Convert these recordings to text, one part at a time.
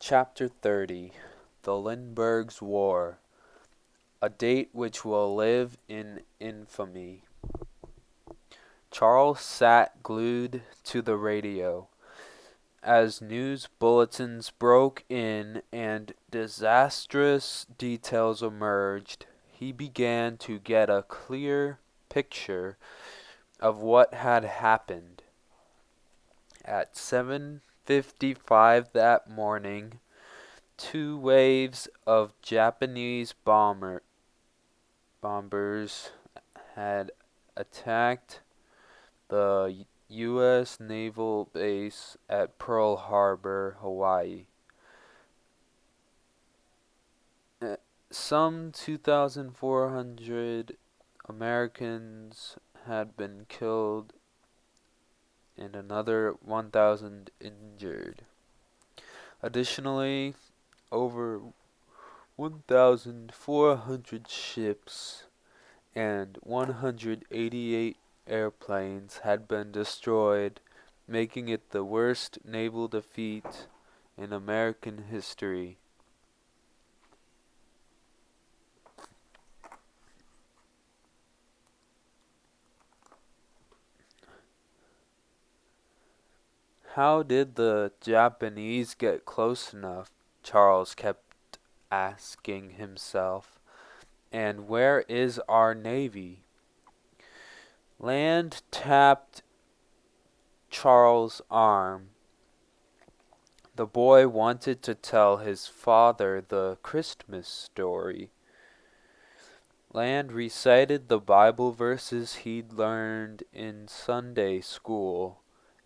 Chapter 30 The Lindbergh's War, a date which will live in infamy. Charles sat glued to the radio. As news bulletins broke in and disastrous details emerged, he began to get a clear picture of what had happened. At 7:55 that morning, two waves of Japanese bombers had attacked the U.S. naval base at Pearl Harbor, Hawaii. Some 2,400 Americans had been killed and another 1,000 injured. Additionally, over 1,400 ships and 188 airplanes had been destroyed, making it the worst naval defeat in American history. How did the Japanese get close enough? Charles kept asking himself. And where is our navy? Land tapped Charles' arm. The boy wanted to tell his father the Christmas story. Land recited the Bible verses he'd learned in Sunday school,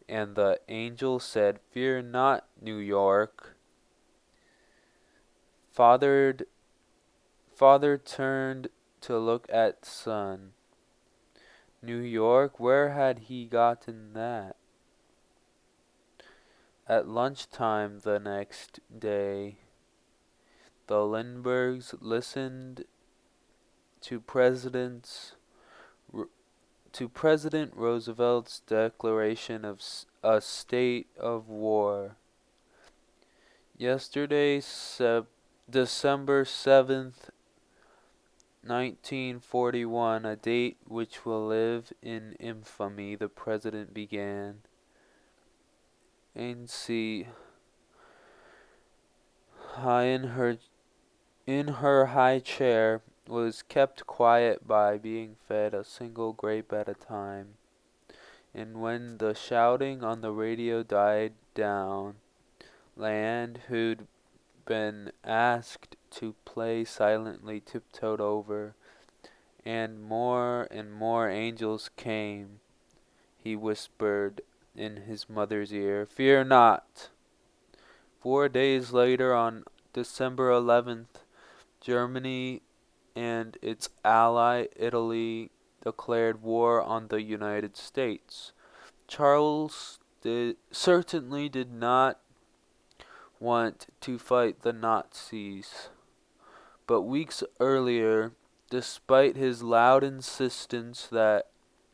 and the angel said, "Fear not, New York." Father turned to look at son. New York, where had he gotten that? At lunchtime the next day, the Lindberghs listened to President Roosevelt's declaration of a state of war. Yesterday, December 7th, 1941, a date which will live in infamy, the president began. Ainsley, high in her high chair, was kept quiet by being fed a single grape at a time. And when the shouting on the radio died down, Land, who'd been asked to play silently, tiptoed over, and more angels came. He whispered in his mother's ear, "Fear not." 4 days later, on December 11th, Germany and its ally Italy declared war on the United States. Charles certainly did not want to fight the Nazis, but weeks earlier, despite his loud insistence that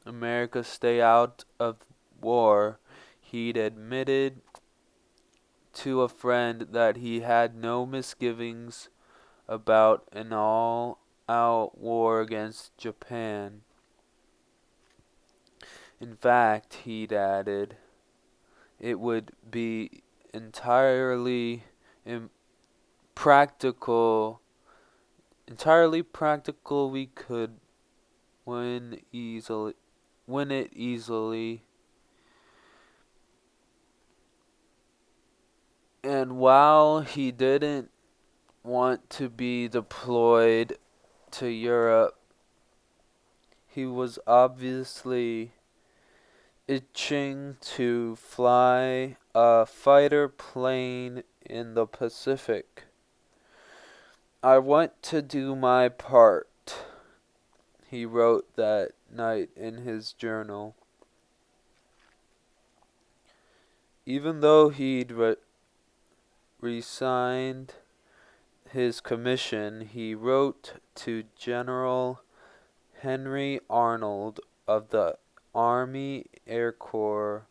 America stay out of war, he'd admitted to a friend that he had no misgivings about an all-out war against Japan. In fact, he'd added, it would be entirely practical we could win it easily. And while he didn't want to be deployed to Europe, he was obviously itching to fly a fighter plane in the Pacific. "I want to do my part," he wrote that night in his journal. Even though he'd resigned his commission, he wrote to General Henry Arnold of the Army Air Corps,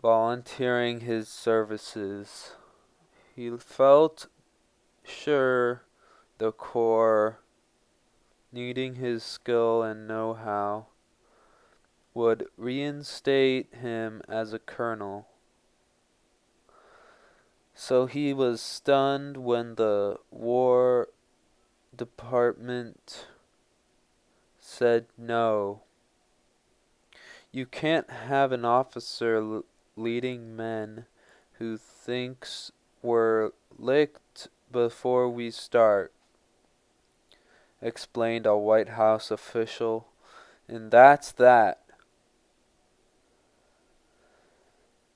volunteering his services. He felt sure the Corps, needing his skill and know-how, would reinstate him as a colonel. So he was stunned when the War Department said no. You can't have an officer leading men who thinks we're licked before we start, explained a White House official, and that's that.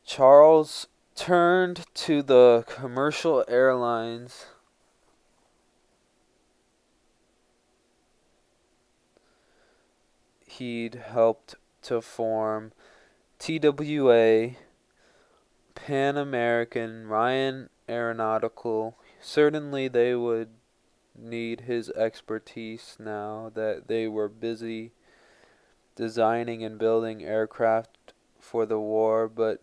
Charles turned to the commercial airlines he'd helped to form, TWA, Pan American, Ryan Aeronautical. Certainly they would need his expertise now that they were busy designing and building aircraft for the war, but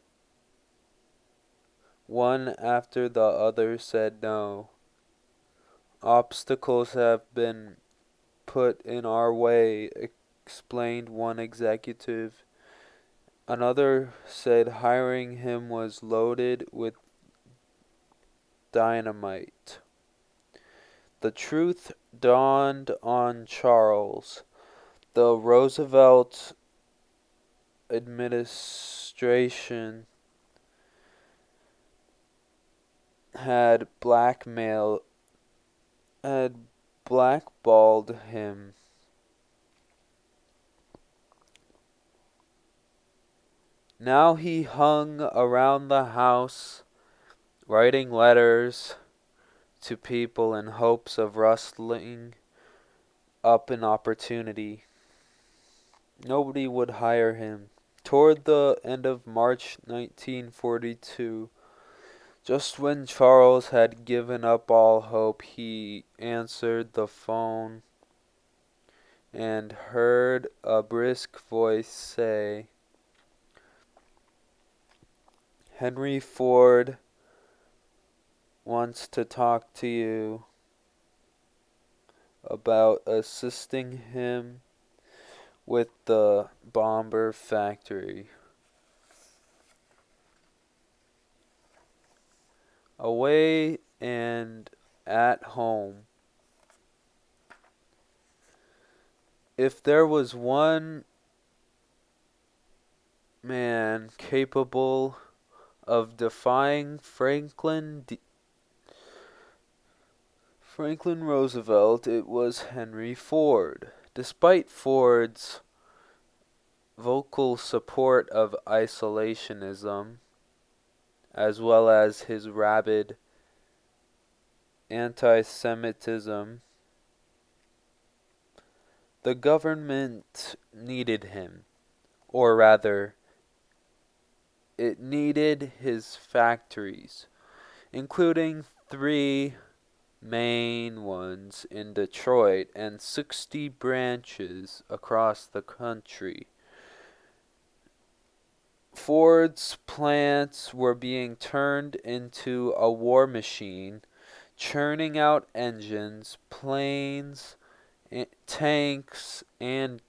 one after the other said no. Obstacles have been put in our way, explained one executive. Another said hiring him was loaded with dynamite. The truth dawned on Charles. The Roosevelt administration had blackballed him. Now he hung around the house, writing letters to people in hopes of rustling up an opportunity. Nobody would hire him. Toward the end of March 1942, just when Charles had given up all hope, he answered the phone and heard a brisk voice say, "Henry Ford wants to talk to you about assisting him with the bomber factory." Away and at home, if there was one man capable of defying Franklin Roosevelt, it was Henry Ford. Despite Ford's vocal support of isolationism, as well as his rabid anti-Semitism, the government needed him, or rather, it needed his factories, including 3 main ones in Detroit and 60 branches across the country. Ford's plants were being turned into a war machine, churning out engines, planes, tanks, and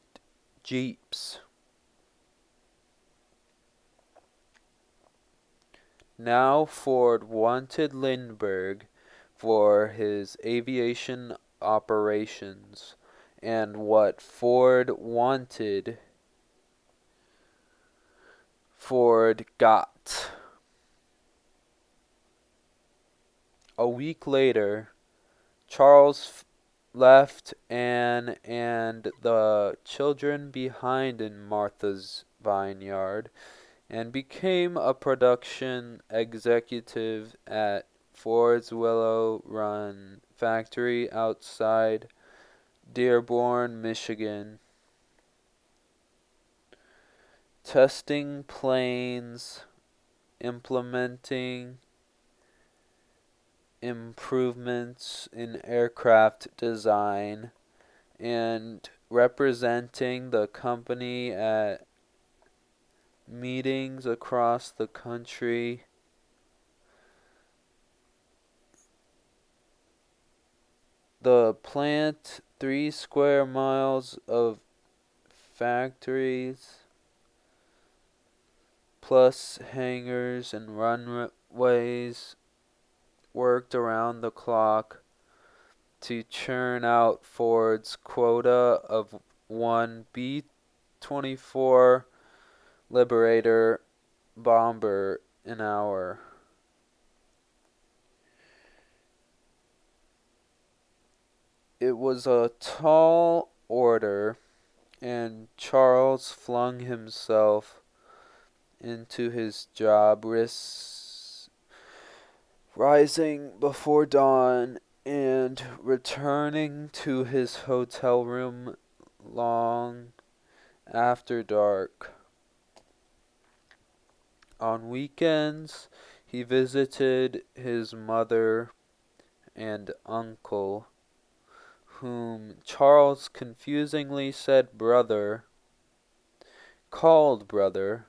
jeeps. Now Ford wanted Lindbergh for his aviation operations, and what Ford wanted, Ford got. A week later, Charles left Anne and the children behind in Martha's vineyard and became a production executive at Ford's Willow Run factory outside Dearborn, Michigan, testing planes, implementing improvements in aircraft design, and representing the company at meetings across the country. The plant 3 square miles of factories, plus hangars and runways, worked around the clock to churn out Ford's quota of one B-24 Liberator bomber an hour. It was a tall order, and Charles flung himself into his job, rising before dawn and returning to his hotel room long after dark. On weekends, he visited his mother and uncle, whom Charles confusingly said brother, called brother,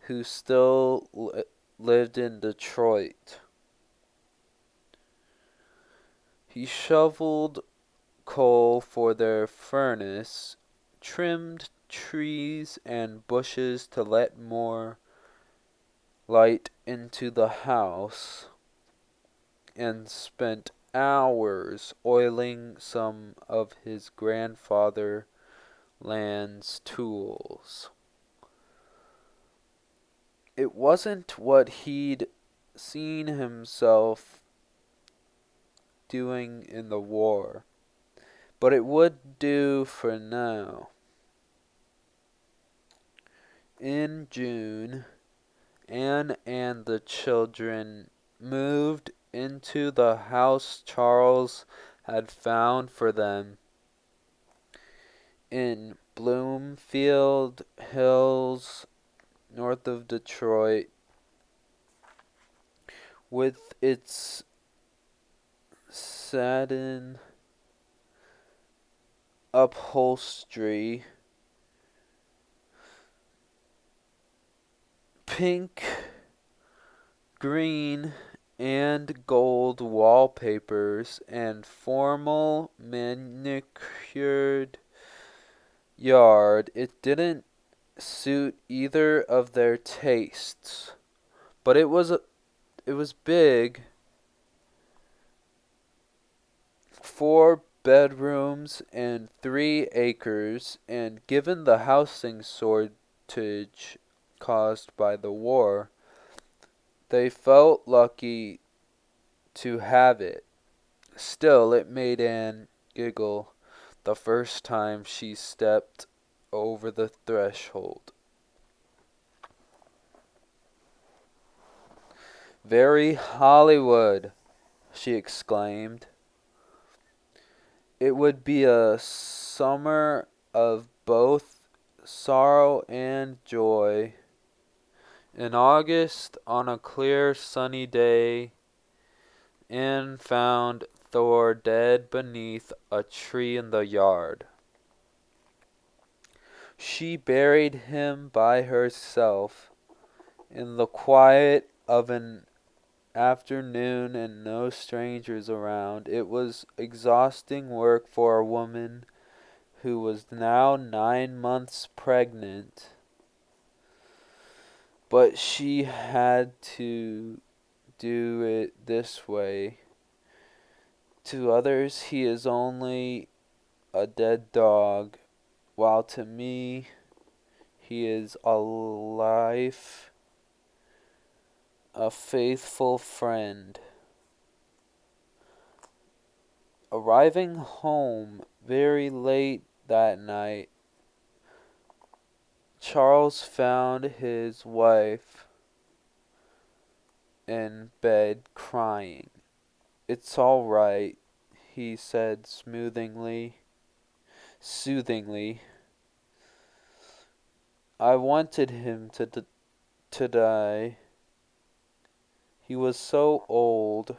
who still lived in Detroit. He shoveled coal for their furnace, trimmed trees and bushes to let more light into the house, and spent hours oiling some of his grandfather Land's tools. It wasn't what he'd seen himself doing in the war, but it would do for now. In June, Anne and the children moved into the house Charles had found for them in Bloomfield Hills, north of Detroit, with its satin upholstery, pink, green, and gold wallpapers, and formal manicured yard. It didn't suit either of their tastes, but it was big. 4 bedrooms and 3 acres, and given the housing shortage caused by the war, they felt lucky to have it. Still, it made Anne giggle the first time she stepped over the threshold. "Very Hollywood," she exclaimed. It would be a summer of both sorrow and joy. In August, on a clear sunny day, Anne found Thor dead beneath a tree in the yard. She buried him by herself in the quiet of an afternoon and no strangers around. It was exhausting work for a woman who was now 9 months pregnant, but she had to do it this way. To others, he is only a dead dog, while to me, he is a life, a faithful friend. Arriving home very late that night, Charles found his wife in bed crying. "It's all right," he said soothingly. "I wanted him to die. He was so old.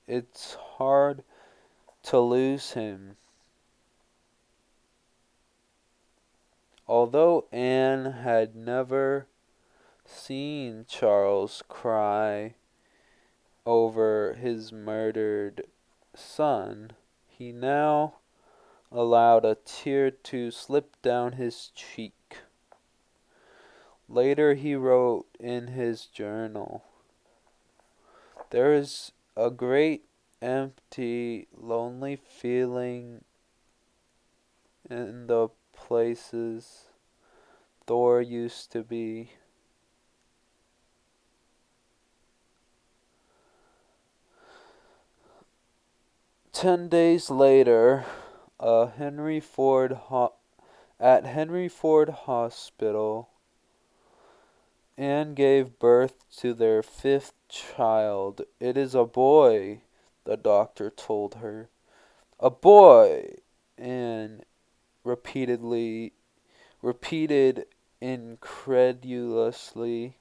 It's hard to lose him." Although Anne had never seen Charles cry, over his murdered son, he now allowed a tear to slip down his cheek. Later he wrote in his journal, "There is a great empty, lonely feeling in the places Thor used to be." 10 days later, at Henry Ford Hospital, Anne gave birth to their fifth child. "It is a boy," the doctor told her. "A boy," Anne repeated incredulously.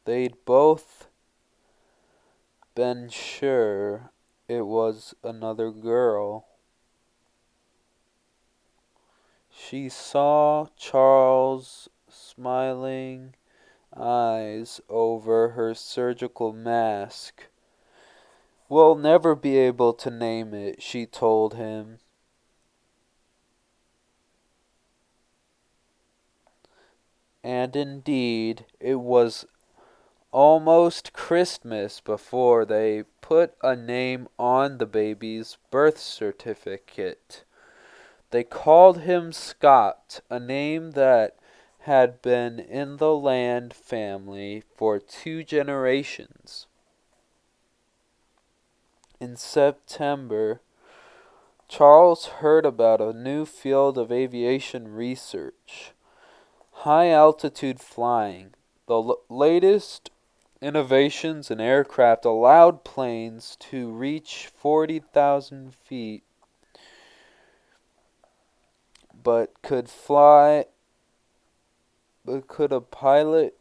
They'd both been sure it was another girl. She saw Charles' smiling eyes over her surgical mask. "We'll never be able to name it," she told him. And indeed, it was almost Christmas before they put a name on the baby's birth certificate. They called him Scott, a name that had been in the Land family for 2 generations. In September, Charles heard about a new field of aviation research: high-altitude flying. The latest innovations in aircraft allowed planes to reach 40,000 feet, but could a pilot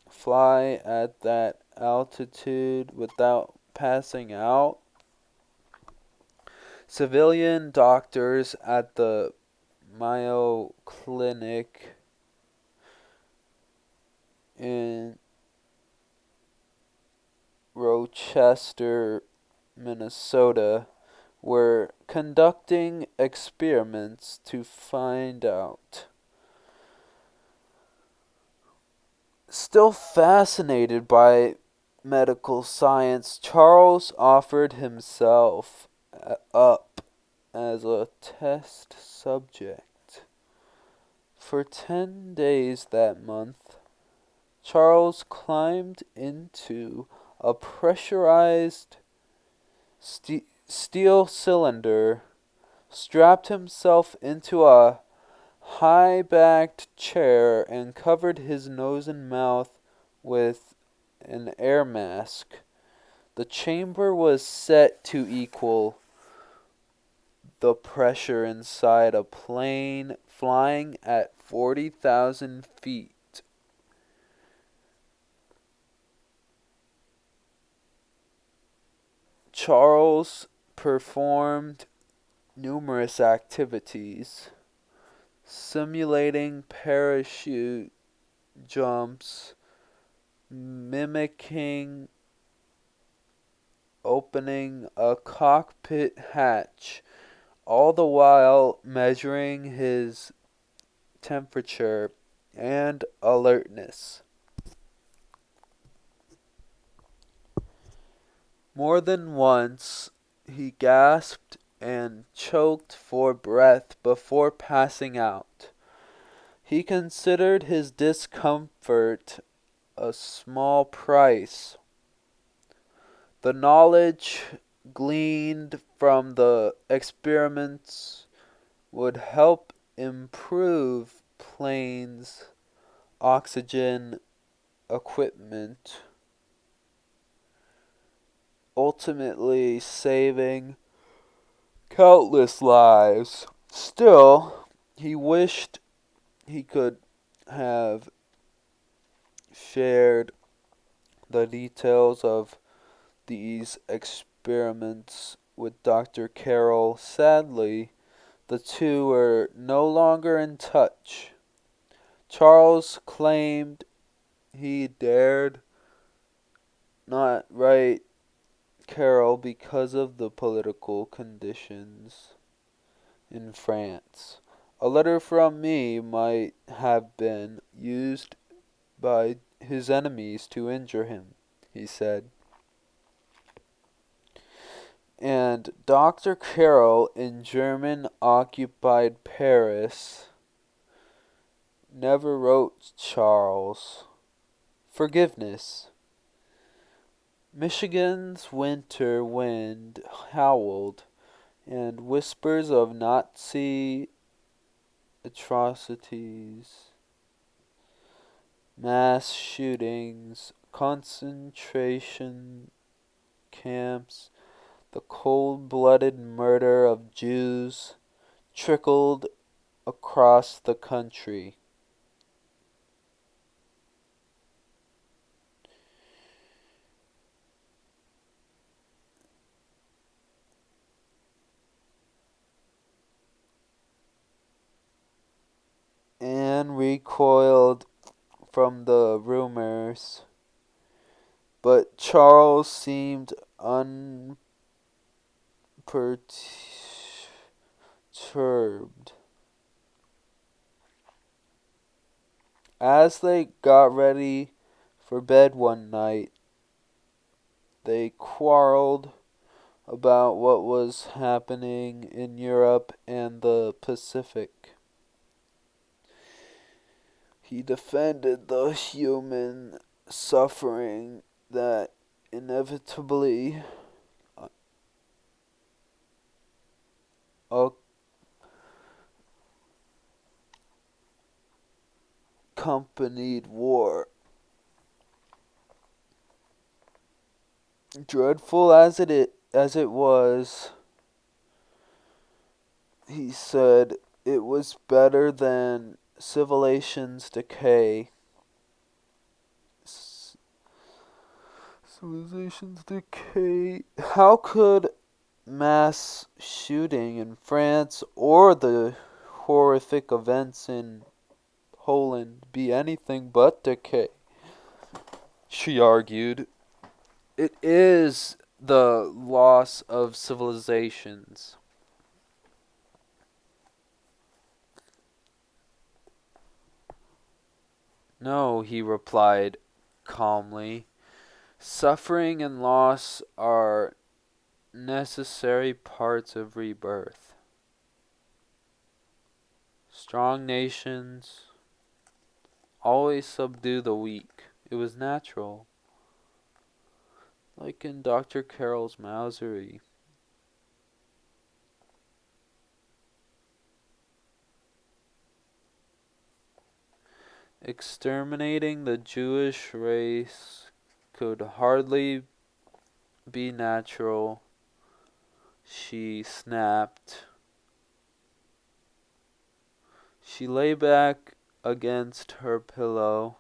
fly at that altitude without passing out? Civilian doctors at the Mayo Clinic in Rochester, Minnesota, were conducting experiments to find out. Still fascinated by medical science, Charles offered himself up as a test subject. For 10 days that month, Charles climbed into a pressurized steel cylinder, strapped himself into a high-backed chair, and covered his nose and mouth with an air mask. The chamber was set to equal the pressure inside a plane flying at 40,000 feet. Charles performed numerous activities, simulating parachute jumps, mimicking opening a cockpit hatch, all the while measuring his temperature and alertness. More than once he gasped and choked for breath before passing out. He considered his discomfort a small price. The knowledge gleaned from the experiments would help improve planes' oxygen equipment, ultimately saving countless lives. Still, he wished he could have shared the details of these experiments with Dr. Carroll. Sadly, the two were no longer in touch. Charles claimed He dared not write Carol because of the political conditions in France. A letter from me might have been used by his enemies to injure him, he said. And Dr. Carroll in German occupied Paris never wrote Charles. Forgiveness. Michigan's winter wind howled, and whispers of Nazi atrocities, mass shootings, concentration camps, the cold-blooded murder of Jews trickled across the country. Anne recoiled from the rumors, but Charles seemed unperturbed. As they got ready for bed one night, they quarreled about what was happening in Europe and the Pacific. He defended the human suffering that inevitably accompanied war. Dreadful as it was, he said, it was better than civilization's decay. Civilization's decay. How could mass shooting in France or the horrific events in Poland be anything but decay? She argued. It is the loss of civilizations. No, he replied calmly. Suffering and loss are necessary parts of rebirth. Strong nations always subdue the weak. It was natural. Like in Dr. Carroll's Mausery. Exterminating the Jewish race could hardly be natural, she snapped. She lay back against her pillow,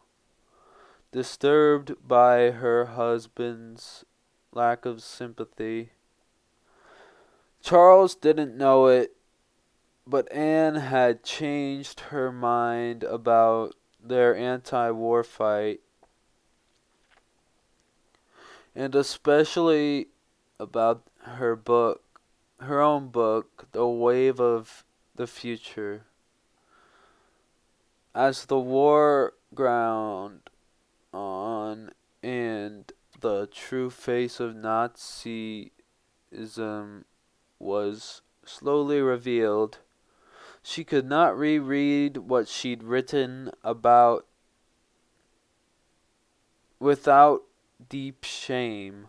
disturbed by her husband's lack of sympathy. Charles didn't know it, but Anne had changed her mind about their anti-war fight, and especially about her own book, The Wave of the Future. As the war ground on and the true face of Nazism was slowly revealed, she could not reread what she'd written about without deep shame.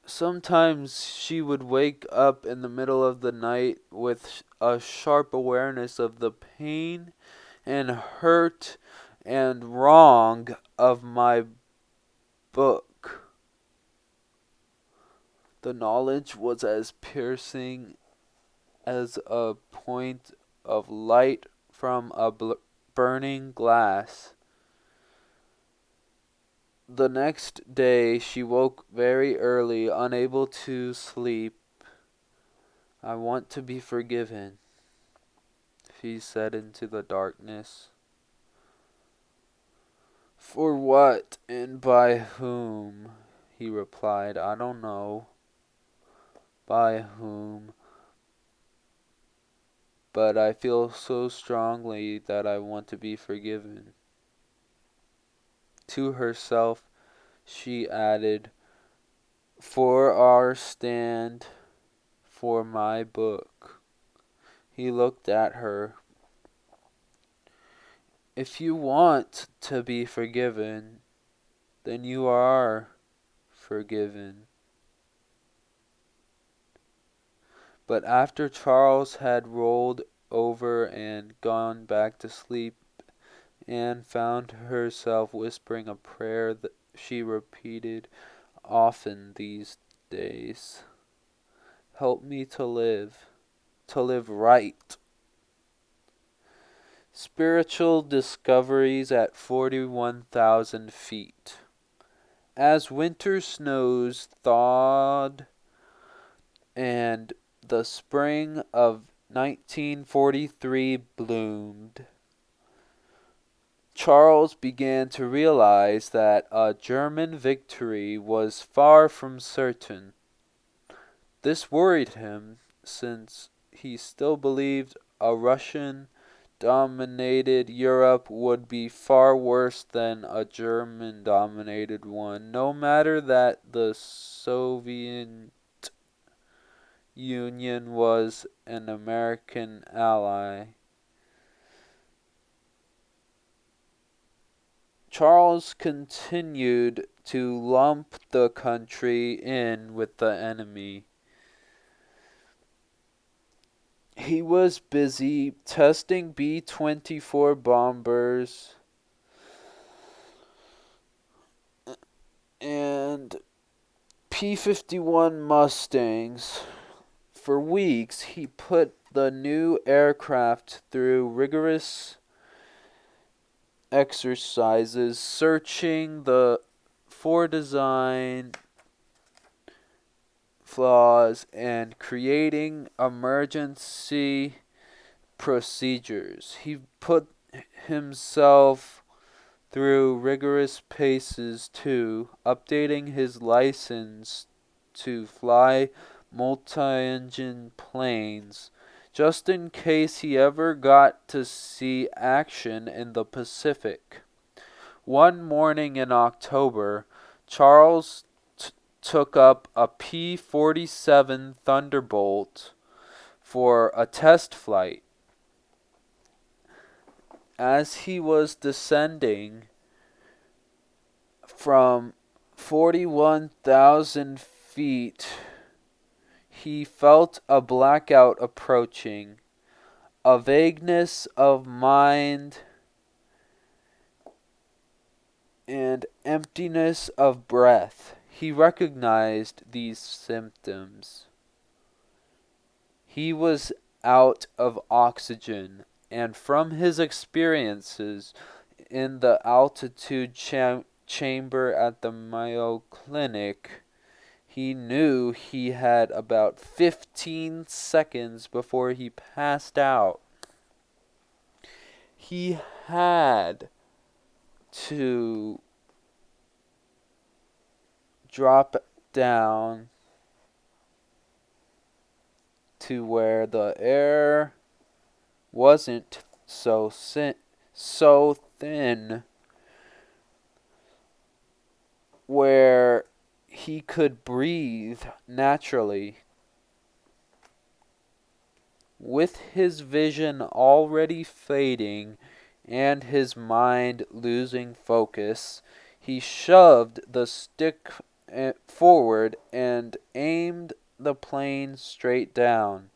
Sometimes she would wake up in the middle of the night with a sharp awareness of the pain and hurt and wrong of my book. The knowledge was as piercing as a point of light from a burning glass. The next day she woke very early, unable to sleep. I want to be forgiven. he said into the darkness. For what and by whom? He replied, I don't know by whom, but I feel so strongly that I want to be forgiven. To herself, she added, for our stand, for my book. He looked at her. If you want to be forgiven, then you are forgiven. But after Charles had rolled over and gone back to sleep, Anne found herself whispering a prayer that she repeated often these days. Help me to live right. Spiritual discoveries at 41,000 feet. As winter snows thawed and the spring of 1943 bloomed, Charles began to realize that a German victory was far from certain. This worried him, since he still believed a Russian-dominated Europe would be far worse than a German-dominated one, no matter that the Soviet Union was an American ally. Charles continued to lump the country in with the enemy. He was busy testing B-24 bombers and P-51 Mustangs. For weeks, he put the new aircraft through rigorous exercises, searching for design flaws and creating emergency procedures. He put himself through rigorous paces too, updating his license to fly multi-engine planes, just in case he ever got to see action in the Pacific. One morning in October, Charles took up a P-47 Thunderbolt for a test flight. As he was descending from 41,000 feet, he felt a blackout approaching, a vagueness of mind and emptiness of breath. He recognized these symptoms. He was out of oxygen, and from his experiences in the altitude chamber at the Mayo Clinic, he knew he had about 15 seconds before he passed out. He had to drop down to where the air wasn't so thin, where he could breathe naturally. With his vision already fading and his mind losing focus, he shoved the stick forward and aimed the plane straight down.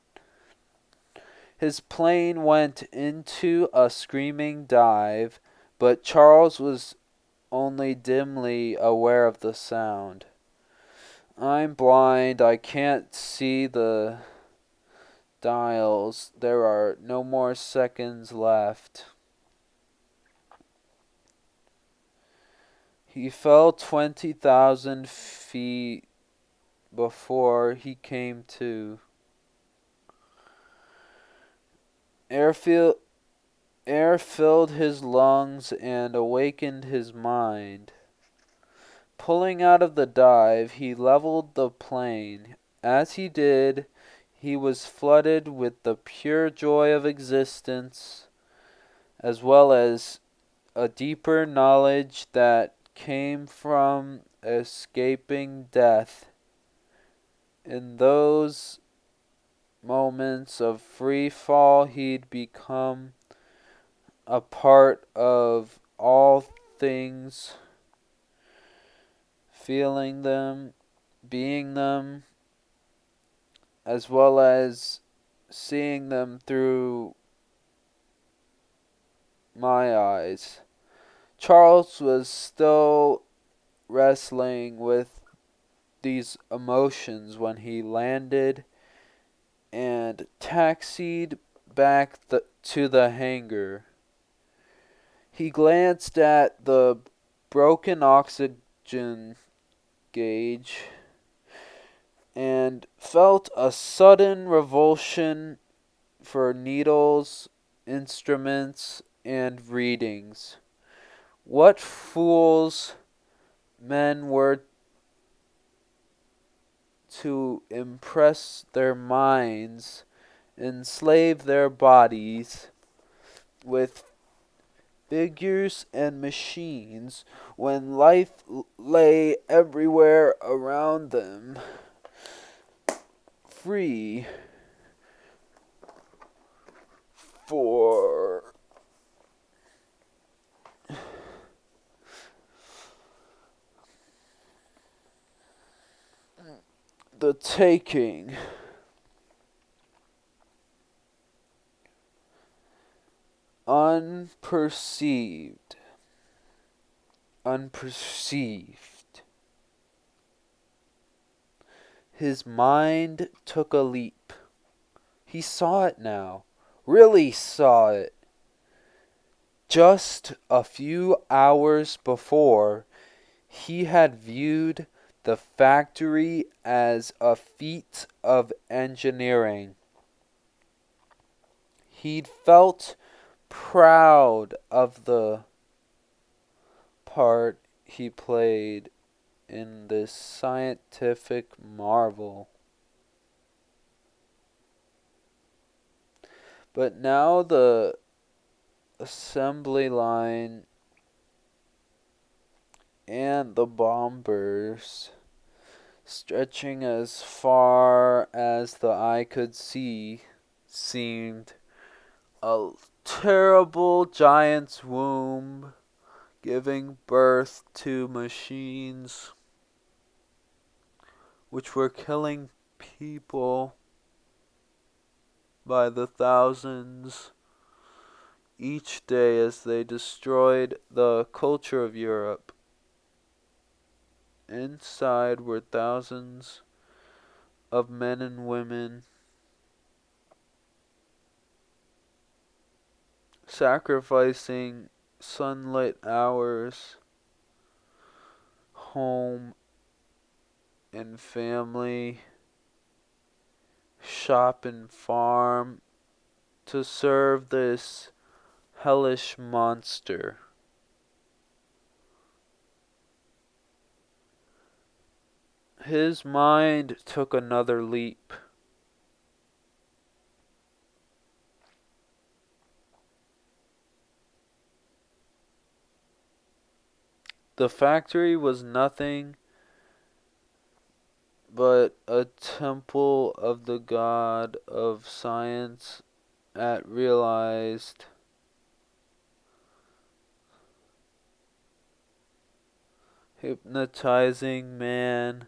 His plane went into a screaming dive, but Charles was only dimly aware of the sound. I'm blind, I can't see the dials. There are no more seconds left. He fell 20,000 feet before he came to. Air, feel, air filled his lungs and awakened his mind. Pulling out of the dive, he leveled the plane. As he did, he was flooded with the pure joy of existence, as well as a deeper knowledge that came from escaping death. In those moments of free fall, he'd become a part of all things, feeling them, being them, as well as seeing them through my eyes. Charles was still wrestling with these emotions when he landed and taxied back to the hangar. He glanced at the broken oxygen gauge and felt a sudden revulsion for needles, instruments, and readings. What fools men were to impress their minds, enslave their bodies with figures and machines when life lay everywhere around them, free for the taking. Unperceived. His mind took a leap. He saw it now. Really saw it. Just a few hours before, he had viewed the factory as a feat of engineering. He'd felt proud of the part he played in this scientific marvel. But now the assembly line and the bombers, stretching as far as the eye could see, seemed a terrible giant's womb giving birth to machines which were killing people by the thousands each day as they destroyed the culture of Europe. Inside were thousands of men and women sacrificing sunlit hours, home and family, shop and farm to serve this hellish monster. His mind took another leap. The factory was nothing but a temple of the god of science at realized hypnotizing man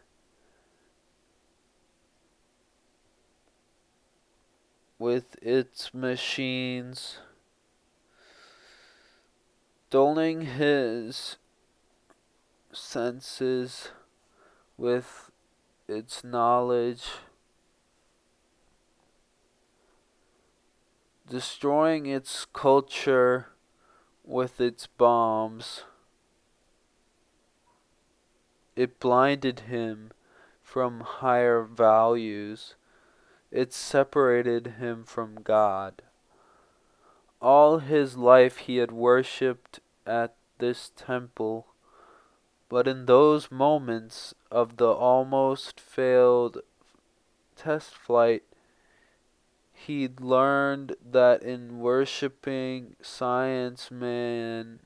with its machines, dulling his senses with its knowledge, destroying its culture with its bombs. It blinded him from higher values. It separated him from God. All his life he had worshipped at this temple, but in those moments of the almost failed test flight, he'd learned that in worshipping science, man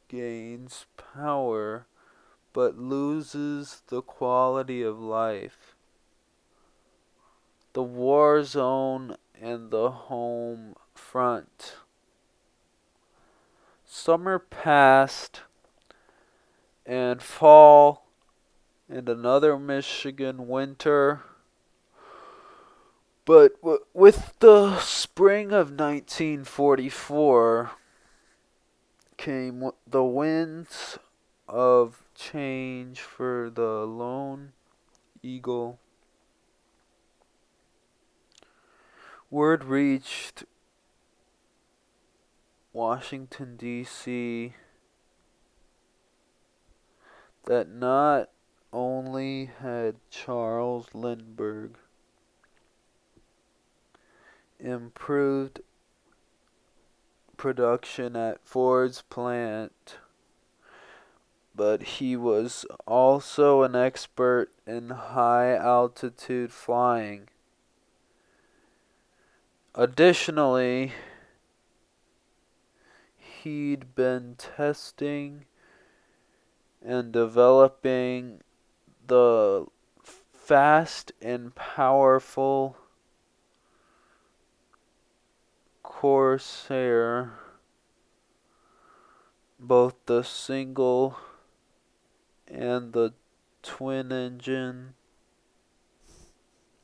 gains power but loses the quality of life. The war zone and the home front. Summer passed, and fall, and another Michigan winter. But with the spring of 1944 came the winds of change for the lone eagle. Word reached Washington, D.C. that not only had Charles Lindbergh improved production at Ford's plant, but he was also an expert in high altitude flying. Additionally, he'd been testing and developing the fast and powerful Corsair, both the single and the twin engine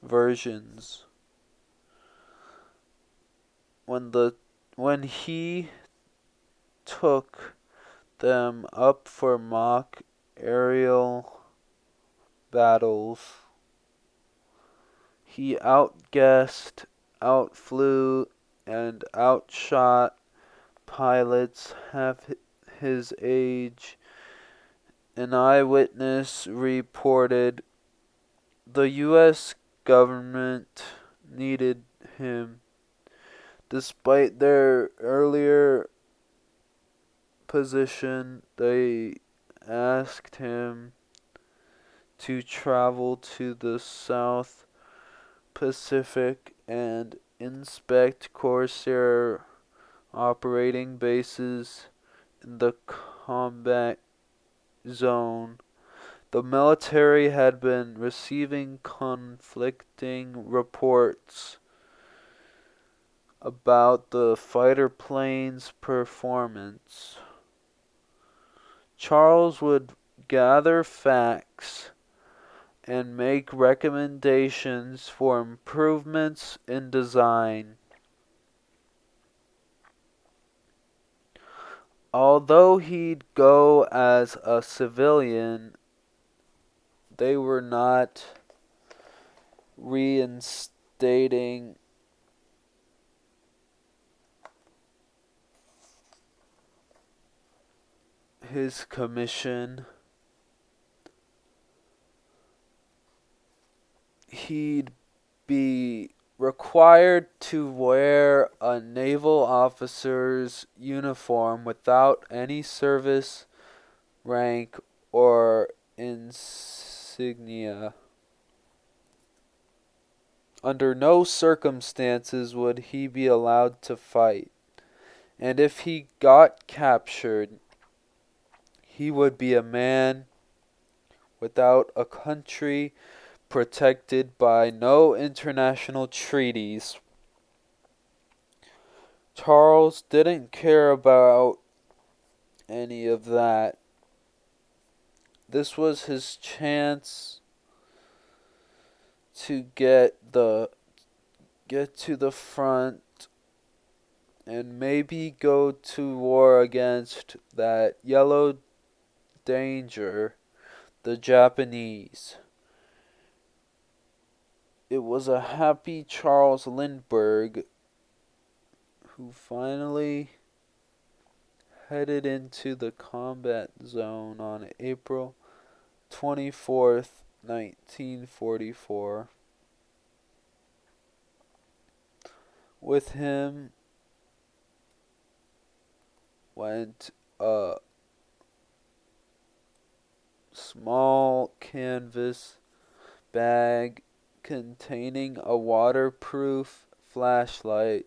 versions. When he took them up for mock aerial battles, he outguessed, outflew, and outshot pilots half his age. An eyewitness reported the U.S. government needed him. Despite their earlier position, they asked him to travel to the South Pacific and inspect Corsair operating bases in the combat zone. The military had been receiving conflicting reports about the fighter plane's performance. Charles would gather facts and make recommendations for improvements in design. Although he'd go as a civilian, they were not reinstating his commission. He'd be required to wear a naval officer's uniform without any service rank or insignia. Under no circumstances would he be allowed to fight, and if he got captured, he would be a man without a country, protected by no international treaties. Charles didn't care about any of that. This was his chance to get to the front and maybe go to war against that yellow danger, the Japanese. It was a happy Charles Lindbergh who finally headed into the combat zone on April 24th, 1944. With him went a small canvas bag containing a waterproof flashlight,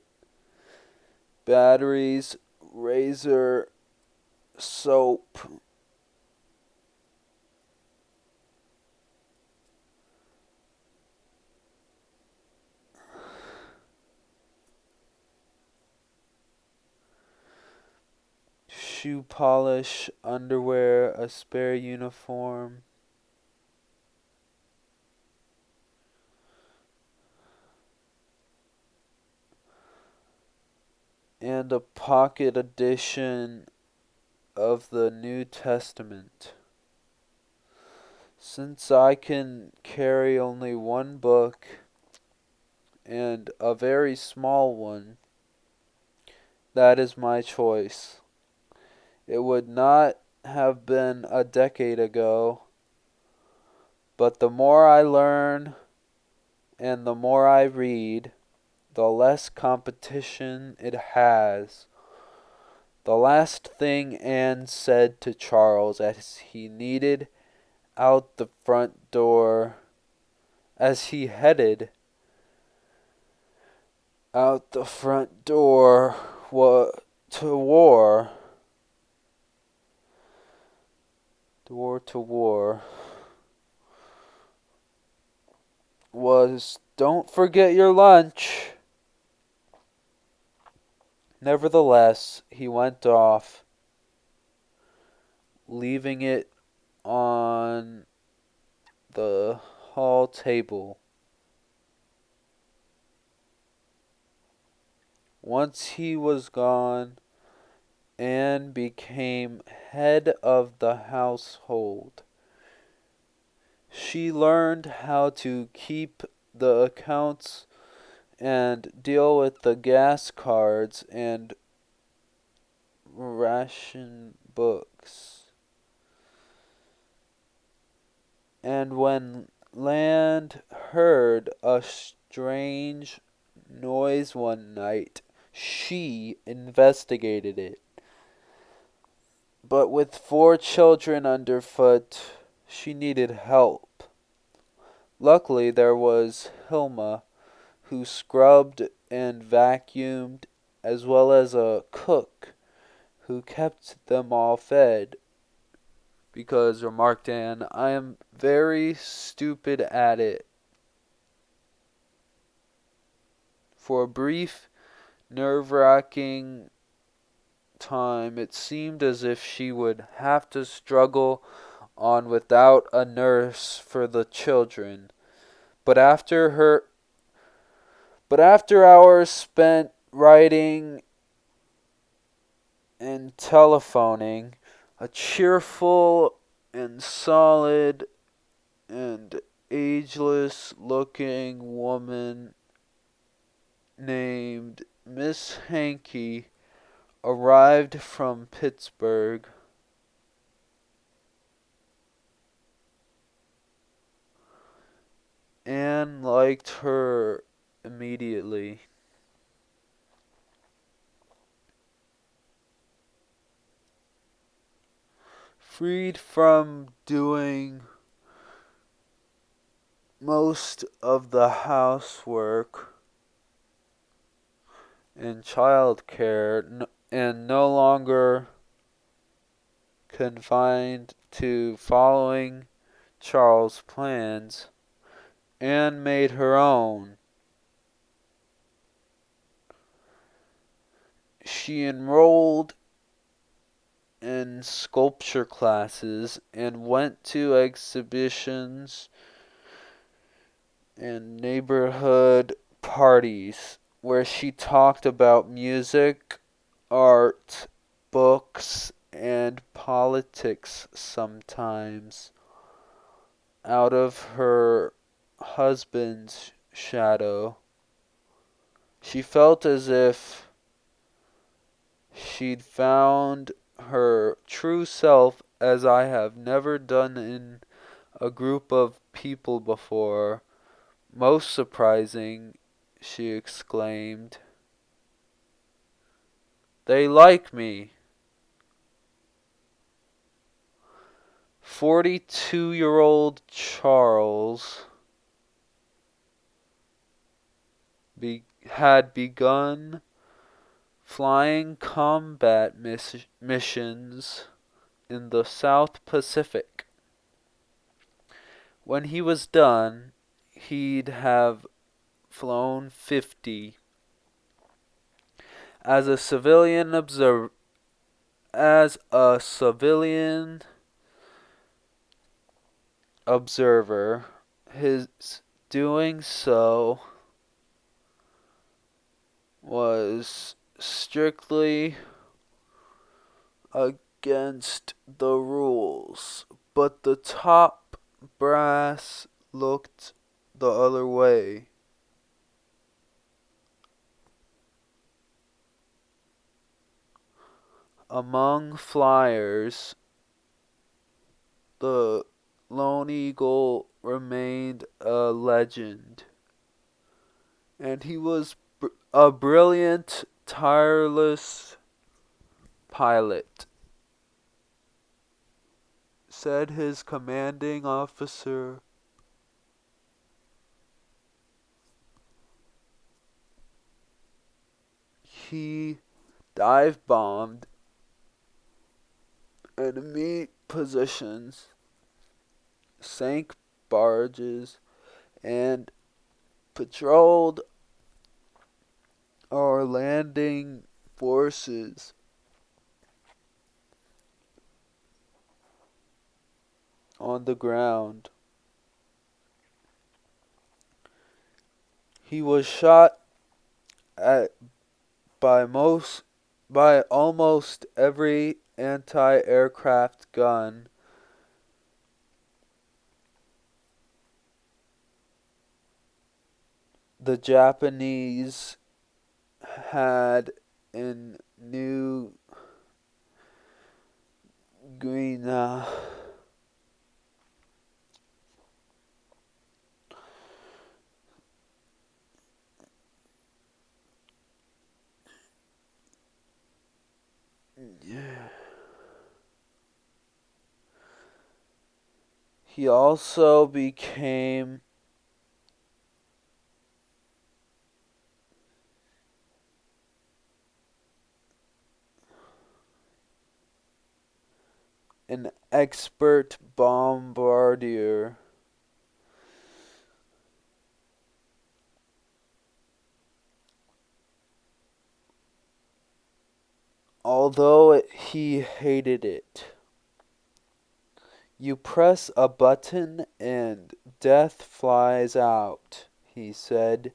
batteries, razor, soap, shoe polish, underwear, a spare uniform, and a pocket edition of the New Testament. Since I can carry only one book, and a very small one, that is my choice. It would not have been a decade ago, but the more I learn and the more I read, the less competition it has. The last thing Anne said to Charles as he headed out the front door was to war was, "Don't forget your lunch." Nevertheless, he went off, leaving it on the hall table. Once he was gone, Anne became head of the household. She learned how to keep the accounts and deal with the gas cards and ration books. And when Land heard a strange noise one night, she investigated it. But with 4 children underfoot, she needed help. Luckily, there was Hilma, who scrubbed and vacuumed, as well as a cook who kept them all fed. Because, remarked Anne, I am very stupid at it. For a brief, nerve-wracking time, it seemed as if she would have to struggle on without a nurse for the children. But after hours spent writing and telephoning, a cheerful and solid and ageless-looking woman named Miss Hankey arrived from Pittsburgh. Anne liked her immediately. Freed from doing most of the housework and childcare, and no longer confined to following Charles' plans, Anne made her own. She enrolled in sculpture classes and went to exhibitions and neighborhood parties where she talked about music, art, books, and politics sometimes, out of her husband's shadow. She felt as if she'd found her true self, as I have never done in a group of people before. Most surprising, she exclaimed. They like me. 42-year-old Charles had begun flying combat missions in the South Pacific. When he was done, he'd have flown 50. As a civilian observer, his doing so was strictly against the rules, but the top brass looked the other way. Among flyers, the Lone Eagle remained a legend, and he was a brilliant, tireless pilot, said his commanding officer. He dive bombed enemy positions, sank barges, and patrolled our landing forces. On the ground. He was shot at by almost every anti-aircraft gun the Japanese had in New Guinea. He also became an expert bombardier. Although he hated it. You press a button and death flies out, he said.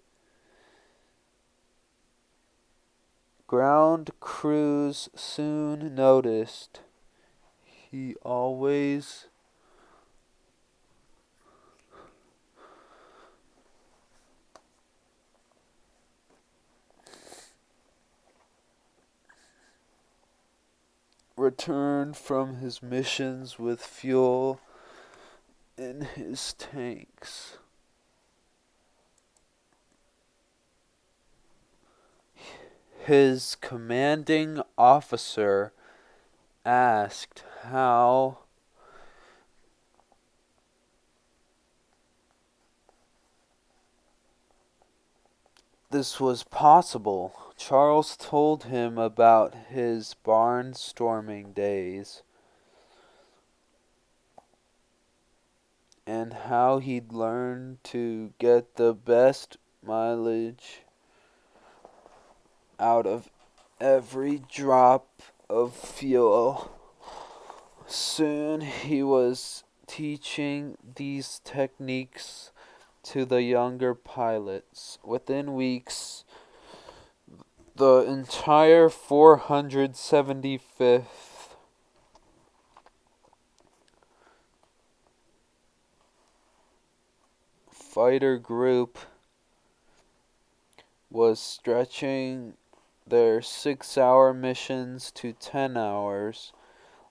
Ground crews soon noticed he always returned from his missions with fuel in his tanks. His commanding officer asked how this was possible. Charles told him about his barnstorming days and how he'd learned to get the best mileage out of every drop of fuel. Soon he was teaching these techniques to the younger pilots. Within weeks, the entire 475th Fighter Group was stretching their 6-hour missions to 10 hours,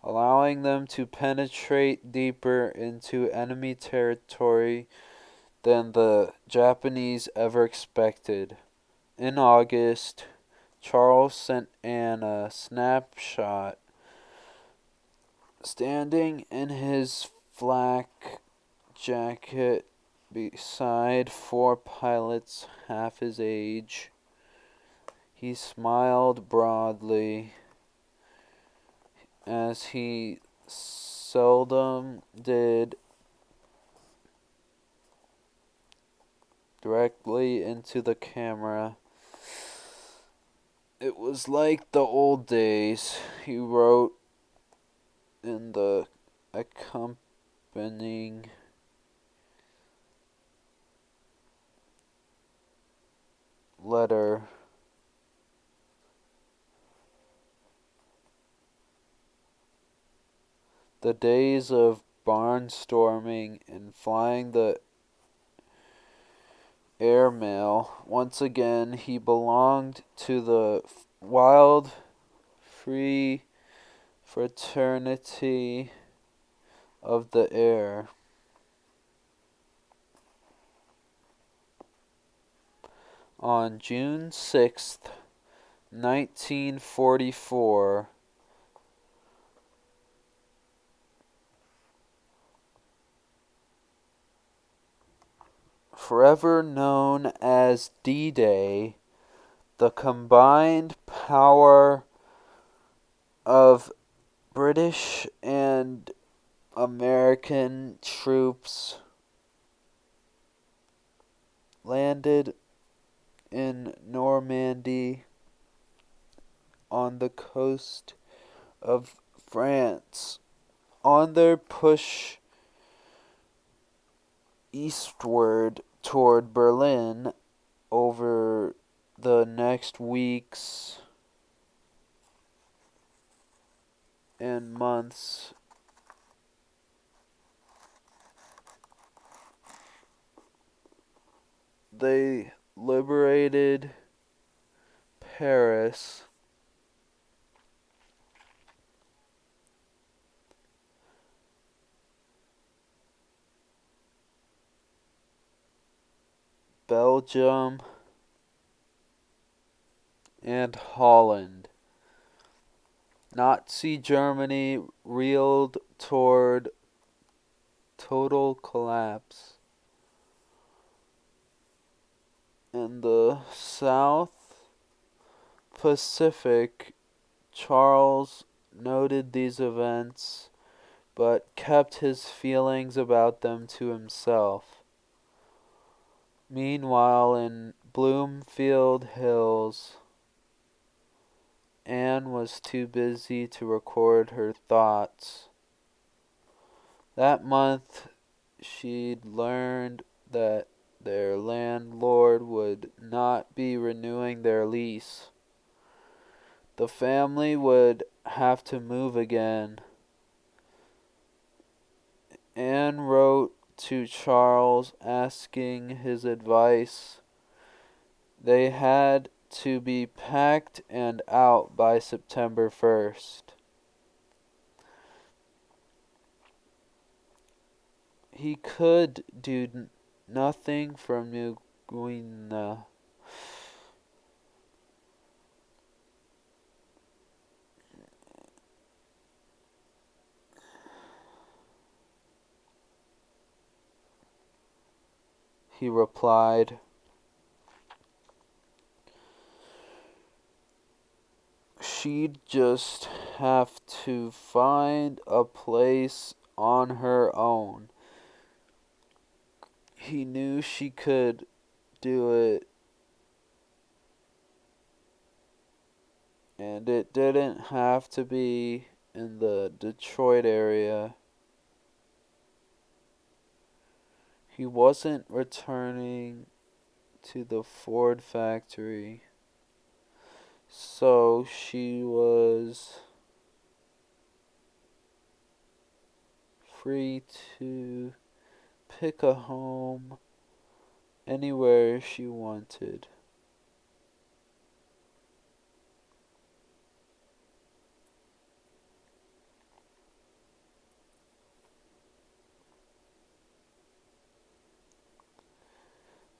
allowing them to penetrate deeper into enemy territory than the Japanese ever expected. In August, Charles sent Anne a snapshot. Standing in his flak jacket beside four pilots half his age, he smiled broadly, as he seldom did, directly into the camera. It was like the old days, he wrote in the accompanying letter. The days of barnstorming and flying the airmail. Once again, he belonged to the wild, free fraternity of the air. On June 6th, 1944, forever known as D-Day, the combined power of British and American troops landed in Normandy on the coast of France. On their push eastward toward Berlin over the next weeks and months, they liberated Paris, Belgium, and Holland. Nazi Germany reeled toward total collapse. In the South Pacific, Charles noted these events, but kept his feelings about them to himself. Meanwhile, in Bloomfield Hills, Anne was too busy to record her thoughts. That month, she'd learned that their landlord would not be renewing their lease. The family would have to move again. Anne wrote to Charles asking his advice. They had to be packed and out by September 1st. He could do nothing from New Guinea. He replied, she'd just have to find a place on her own. He knew she could do it, and it didn't have to be in the Detroit area. He wasn't returning to the Ford factory, so she was free to pick a home anywhere she wanted.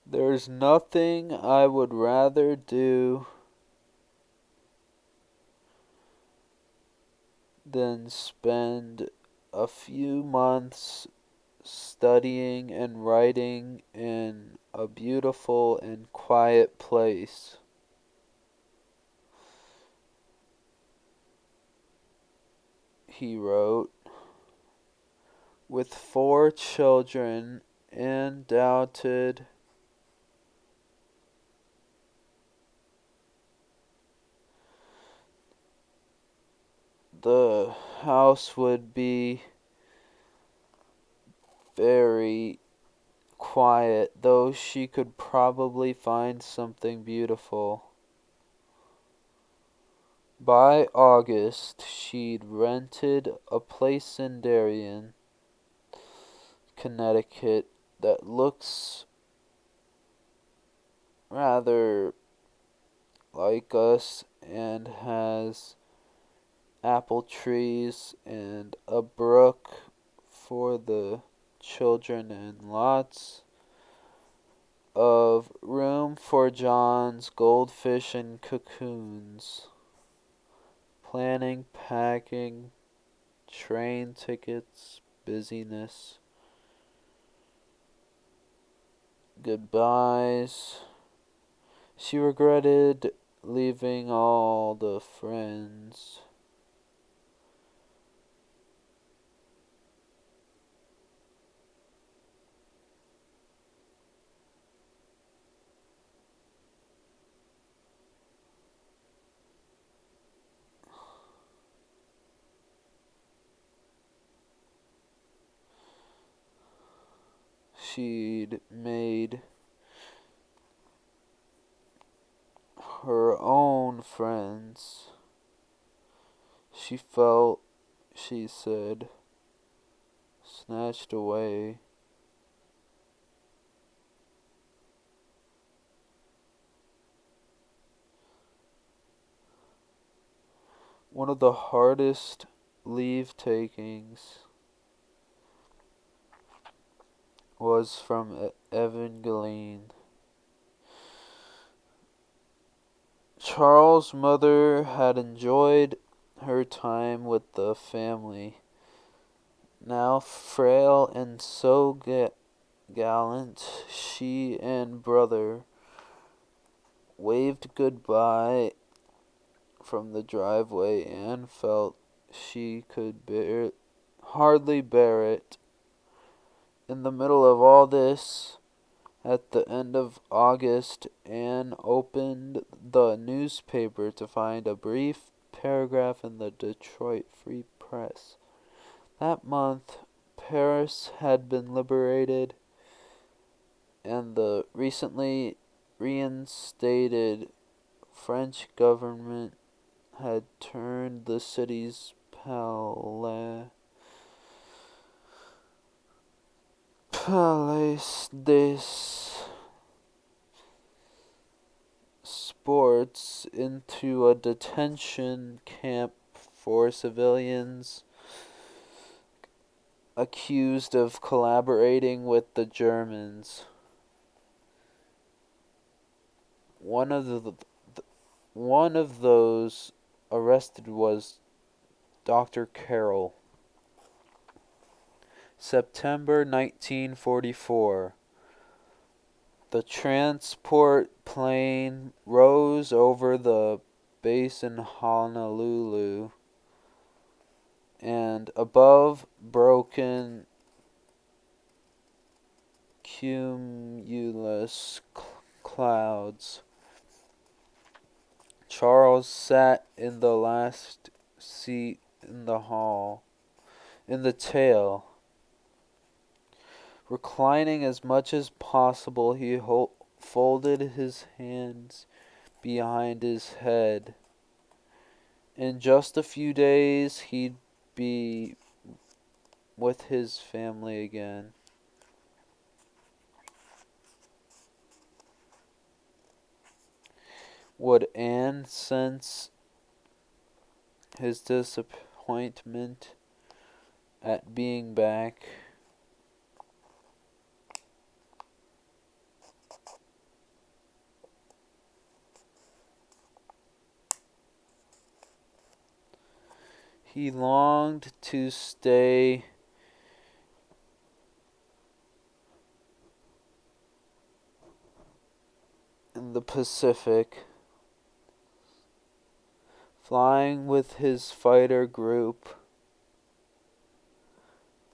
There's nothing I would rather do then spend a few months studying and writing in a beautiful and quiet place. He wrote, with 4 children and doubted the house would be very quiet, though she could probably find something beautiful. By August, she'd rented a place in Darien, Connecticut, that looks rather like us and has apple trees and a brook for the children and lots of room for John's goldfish and cocoons. Planning, packing, train tickets, busyness, goodbyes. She regretted leaving all the friends. She'd made her own friends. She felt, she said, snatched away. One of the hardest leave takings was from Evangeline. Charles' mother had enjoyed her time with the family. Now frail and so gallant, she and brother waved goodbye from the driveway and felt she could hardly bear it. In the middle of all this, at the end of August, Anne opened the newspaper to find a brief paragraph in the Detroit Free Press. That month, Paris had been liberated, and the recently reinstated French government had turned the city's Palais des Sports into a detention camp for civilians accused of collaborating with the Germans. One of those arrested was Dr. Carroll. September 1944. The transport plane rose over the base in Honolulu, and above broken cumulus clouds, Charles sat in the last seat in the tail. Reclining as much as possible, he folded his hands behind his head. In just a few days, he'd be with his family again. Would Anne sense his disappointment at being back? He longed to stay in the Pacific, flying with his fighter group,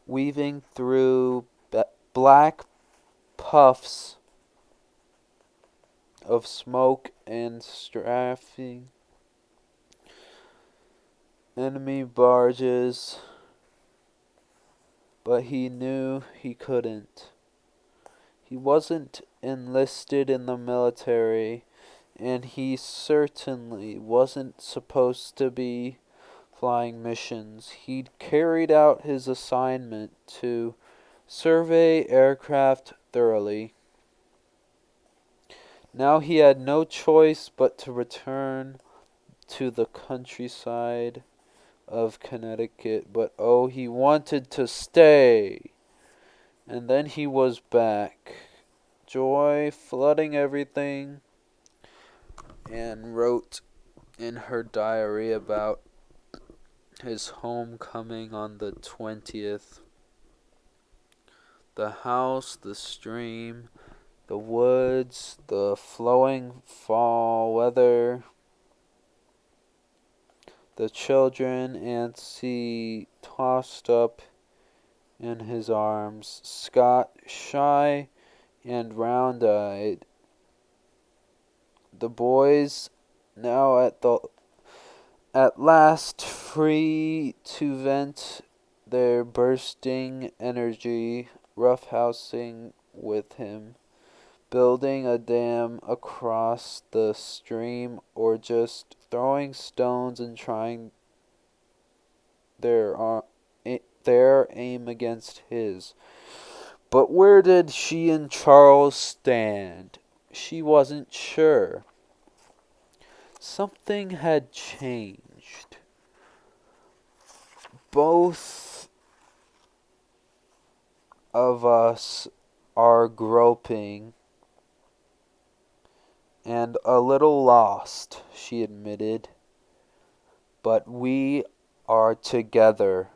weaving through black puffs of smoke and strafing enemy barges, but he knew he couldn't. He wasn't enlisted in the military, and he certainly wasn't supposed to be flying missions. He'd carried out his assignment to survey aircraft thoroughly. Now he had no choice but to return to the countryside of Connecticut, but oh, he wanted to stay. And then he was back, joy flooding everything, and wrote in her diary about his homecoming on the 20th. The house, the stream, the woods, the flowing fall weather, the children Nancy tossed up in his arms, Scott shy and round-eyed. The boys now at last free to vent their bursting energy, roughhousing with him, building a dam across the stream, or just throwing stones and trying their aim against his. But where did she and Charles stand? She wasn't sure. Something had changed. Both of us are groping and a little lost, she admitted, but we are together.